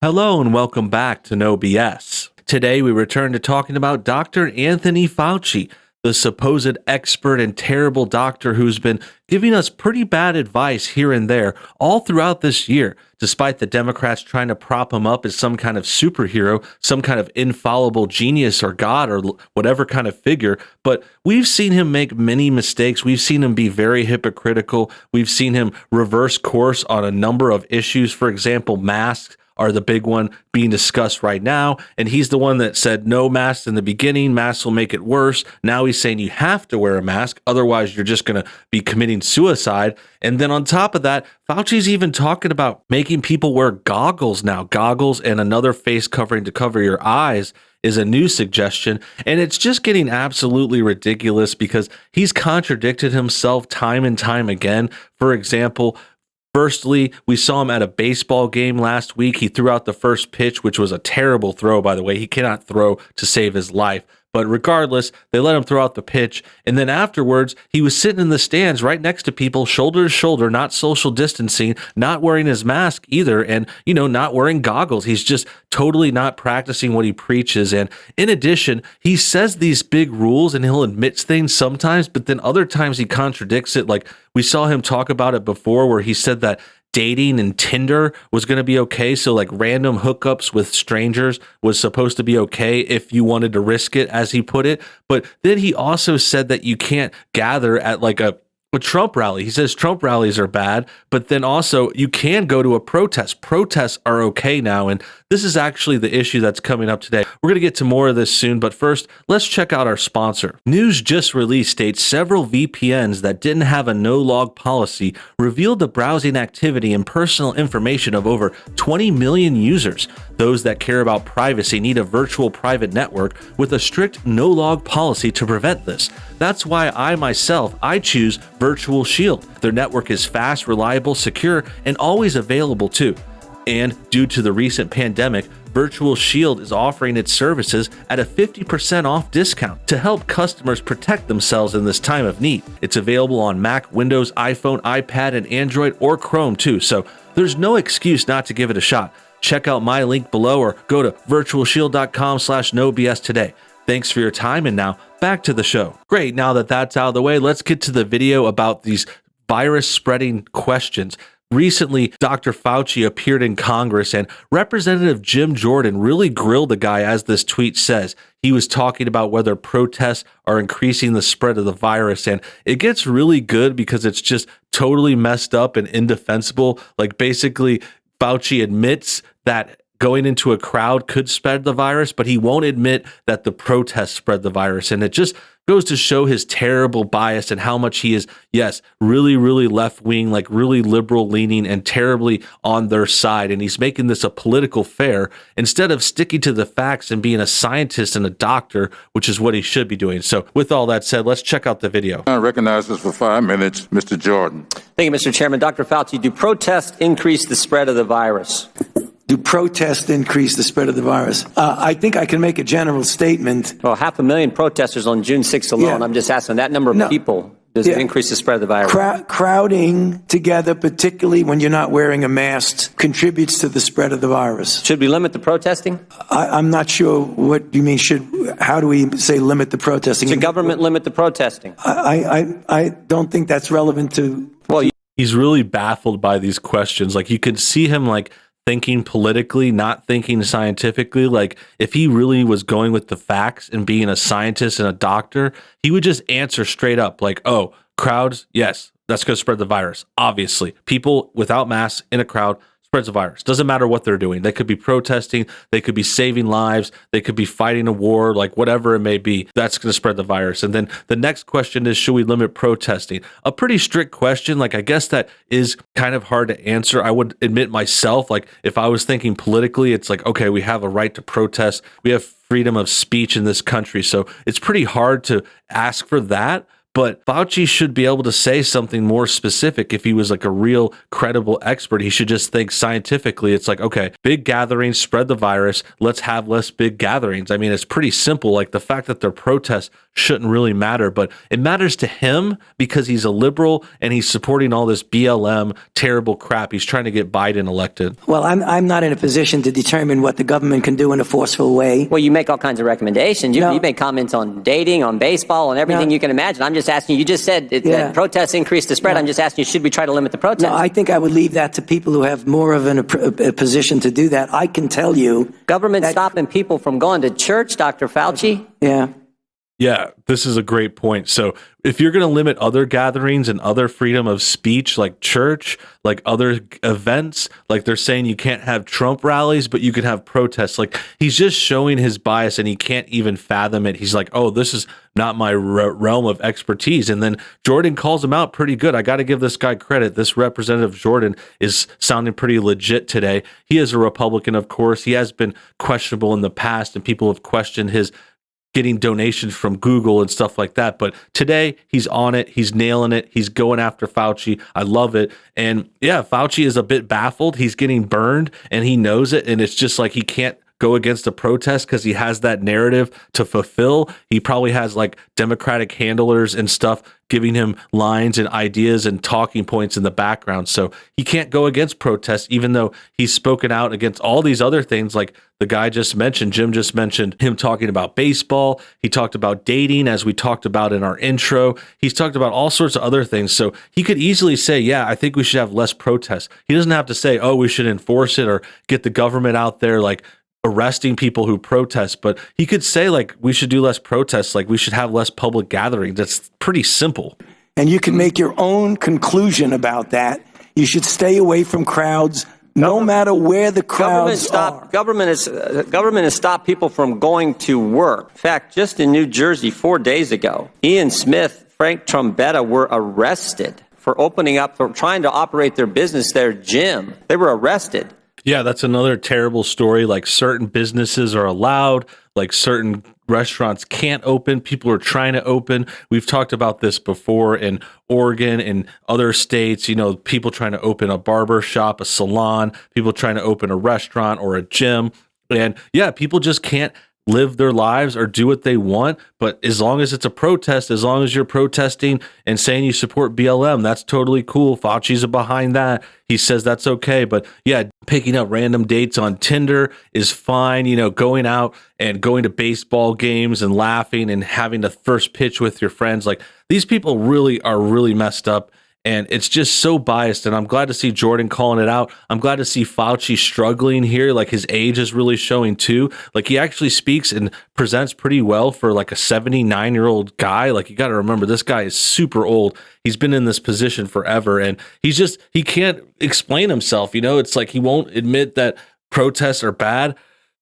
Hello and welcome back to NoBS. Today we return to talking about Dr. Anthony Fauci, the supposed expert and terrible doctor who's been giving us pretty bad advice here and there all throughout this year, despite the Democrats trying to prop him up as some kind of superhero, some kind of infallible genius or god or whatever kind of figure. But we've seen him make many mistakes. We've seen him be very hypocritical. We've seen him reverse course on a number of issues. For example, masks are the big one being discussed right now. And he's the one that said no masks in the beginning. Masks will make it worse. Now he's saying you have to wear a mask. Otherwise, you're just going to be committing suicide. And then on top of that, Fauci's even talking about making people wear goggles now. Goggles and another face covering to cover your eyes is a new suggestion. And it's just getting absolutely ridiculous because he's contradicted himself time and time again. For example, firstly, we saw him at a baseball game last week. He threw out the first pitch, which was a terrible throw, by the way. He cannot throw to save his life. But regardless, they let him throw out the pitch. And then afterwards, he was sitting in the stands right next to people, shoulder to shoulder, not social distancing, not wearing his mask either, and, not wearing goggles. He's just totally not practicing what he preaches. And in addition, he says these big rules and he'll admit things sometimes, but then other times he contradicts it. Like we saw him talk about it before where he said that dating and Tinder was going to be okay. So like random hookups with strangers was supposed to be okay if you wanted to risk it, as he put it. But then he also said that you can't gather at like a Trump rally. He says Trump rallies are bad, but then also you can go to a protest. Protests are okay now. And this is actually the issue that's coming up today. We're going to get to more of this soon, but first, let's check out our sponsor. News just released states several VPNs that didn't have a no-log policy revealed the browsing activity and personal information of over 20 million users. Those that care about privacy need a virtual private network with a strict no-log policy to prevent this. That's why I choose Virtual Shield. Their network is fast, reliable, secure, and always available too. And due to the recent pandemic, Virtual Shield is offering its services at a 50% off discount to help customers protect themselves in this time of need. It's available on Mac, Windows, iPhone, iPad, and Android, or Chrome too, so there's no excuse not to give it a shot. Check out my link below or go to virtualshield.com/NoBS today. Thanks for your time, and now back to the show. Great, now that that's out of the way, let's get to the video about these virus spreading questions. Recently, Dr. Fauci appeared in Congress and Representative Jim Jordan really grilled the guy, as this tweet says. He was talking about whether protests are increasing the spread of the virus, and it gets really good because it's just totally messed up and indefensible. Like basically, Fauci admits that going into a crowd could spread the virus, but he won't admit that the protests spread the virus. And it just goes to show his terrible bias and how much he is, yes, really, really left-wing, like really liberal-leaning and terribly on their side. And he's making this a political fair instead of sticking to the facts and being a scientist and a doctor, which is what he should be doing. So with all that said, let's check out the video. I recognize this for 5 minutes, Mr. Jordan. Thank you, Mr. Chairman. Dr. Fauci, do protests increase the spread of the virus? Do protests increase the spread of the virus? I think I can make a general statement. Well, 500,000 protesters on June 6th alone. Yeah. I'm just asking that number of people. Does it increase the spread of the virus? Crowding together, particularly when you're not wearing a mask, contributes to the spread of the virus. Should we limit the protesting? I'm not sure what you mean. How do we say limit the protesting? Should government limit the protesting? I don't think that's relevant to. Well, he's really baffled by these questions. Like you could see him like thinking politically, not thinking scientifically. Like if he really was going with the facts and being a scientist and a doctor, he would just answer straight up like, oh, crowds, yes, that's going to spread the virus. Obviously, people without masks in a crowd spreads the virus. Doesn't matter what they're doing. They could be protesting, they could be saving lives, they could be fighting a war, like whatever it may be. That's going to spread the virus. And then the next question is, should we limit protesting? A pretty strict question. Like I guess that is kind of hard to answer. I would admit myself, like if I was thinking politically, it's like, okay, we have a right to protest. We have freedom of speech in this country. So it's pretty hard to ask for that. But Fauci should be able to say something more specific. If he was like a real credible expert, he should just think scientifically. It's like, okay, big gatherings spread the virus. Let's have less big gatherings. I mean, it's pretty simple. Like the fact that they're protests shouldn't really matter, but it matters to him because he's a liberal and he's supporting all this BLM terrible crap. He's trying to get Biden elected. Well, I'm not in a position to determine what the government can do in a forceful way. Well, you make all kinds of recommendations. You make comments on dating, on baseball, on everything you can imagine. I'm just asking you just said that protests increase the spread. I'm just asking you, should we try to limit the protests? No, I think I would leave that to people who have more of a position to do that. I can tell you. Government stopping people from going to church, Dr. Fauci? Yeah. Yeah, this is a great point. So if you're going to limit other gatherings and other freedom of speech, like church, like other events, like they're saying you can't have Trump rallies, but you can have protests. Like he's just showing his bias and he can't even fathom it. He's like, oh, this is not my realm of expertise. And then Jordan calls him out pretty good. I got to give this guy credit. This Representative Jordan is sounding pretty legit today. He is a Republican, of course. He has been questionable in the past and people have questioned his getting donations from Google and stuff like that. But today he's on it. He's nailing it. He's going after Fauci. I love it. And yeah, Fauci is a bit baffled. He's getting burned and he knows it. And it's just like he can't go against a protest because he has that narrative to fulfill. He probably has like Democratic handlers and stuff giving him lines and ideas and talking points in the background. So he can't go against protests, even though he's spoken out against all these other things. Like the guy just mentioned, Jim just mentioned him talking about baseball. He talked about dating, as we talked about in our intro. He's talked about all sorts of other things. So he could easily say, yeah, I think we should have less protests. He doesn't have to say, oh, we should enforce it or get the government out there like arresting people who protest, but he could say like we should do less protests, like we should have less public gatherings. That's pretty simple. And you can make your own conclusion about that. You should stay away from crowds, no matter where the crowds are. Government has stopped people from going to work. In fact, just in New Jersey 4 days ago, Ian Smith, Frank Trombetta were arrested for opening up, for trying to operate their business, their gym. They were arrested. Yeah, that's another terrible story. Like certain businesses are allowed, like certain restaurants can't open. People are trying to open. We've talked about this before in Oregon and other states, you know, people trying to open a barber shop, a salon, people trying to open a restaurant or a gym. And yeah, people just can't live their lives or do what they want. But as long as it's a protest, as long as you're protesting and saying you support BLM, that's totally cool. Fauci's behind that. He says that's okay. But yeah, picking up random dates on Tinder is fine. You know, going out and going to baseball games and laughing and having the first pitch with your friends. Like these people really are really messed up. And it's just so biased. And I'm glad to see Jordan calling it out. I'm glad to see Fauci struggling here. Like his age is really showing too. Like he actually speaks and presents pretty well for like a 79-year-old guy. Like you got to remember, this guy is super old. He's been in this position forever. And he can't explain himself. You know, it's like he won't admit that protests are bad.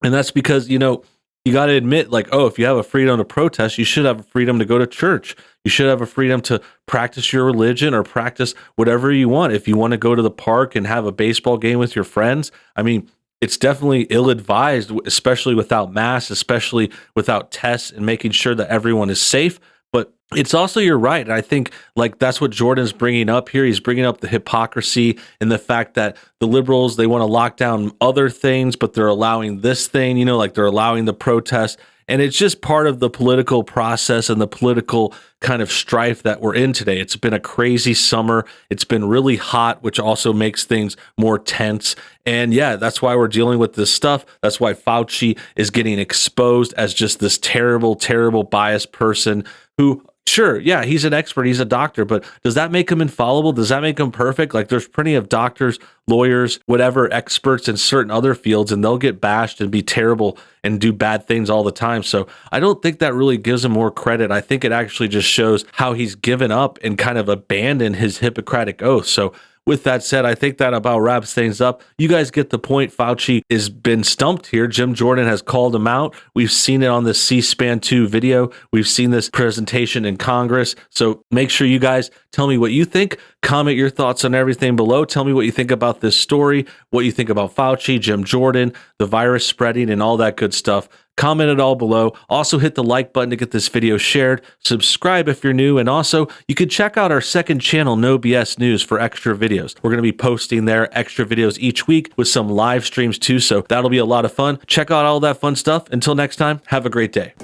And that's because, you know, you got to admit, like, oh, if you have a freedom to protest, you should have a freedom to go to church. You should have a freedom to practice your religion or practice whatever you want. If you want to go to the park and have a baseball game with your friends, I mean, it's definitely ill-advised, especially without masks, especially without tests and making sure that everyone is safe. But it's also, you're right. And I think like that's what Jordan's bringing up here. He's bringing up the hypocrisy and the fact that the liberals, they want to lock down other things, but they're allowing this thing, you know, like they're allowing the protest. And it's just part of the political process and the political kind of strife that we're in today. It's been a crazy summer. It's been really hot, which also makes things more tense. And yeah, that's why we're dealing with this stuff. That's why Fauci is getting exposed as just this terrible, terrible biased person who, sure, yeah, he's an expert, he's a doctor, but does that make him infallible? Does that make him perfect? Like there's plenty of doctors, lawyers, whatever, experts in certain other fields, and they'll get bashed and be terrible and do bad things all the time. So I don't think that really gives him more credit. I think it actually just shows how he's given up and kind of abandoned his Hippocratic oath. So with that said, I think that about wraps things up. You guys get the point. Fauci has been stumped here. Jim Jordan has called him out. We've seen it on the C-SPAN 2 video. We've seen this presentation in Congress. So make sure you guys tell me what you think. Comment your thoughts on everything below. Tell me what you think about this story, what you think about Fauci, Jim Jordan, the virus spreading, and all that good stuff. Comment it all below. Also hit the like button to get this video shared. Subscribe if you're new. And also, you could check out our second channel, NoBS News, for extra videos. We're going to be posting there extra videos each week with some live streams too. So that'll be a lot of fun. Check out all that fun stuff. Until next time, have a great day.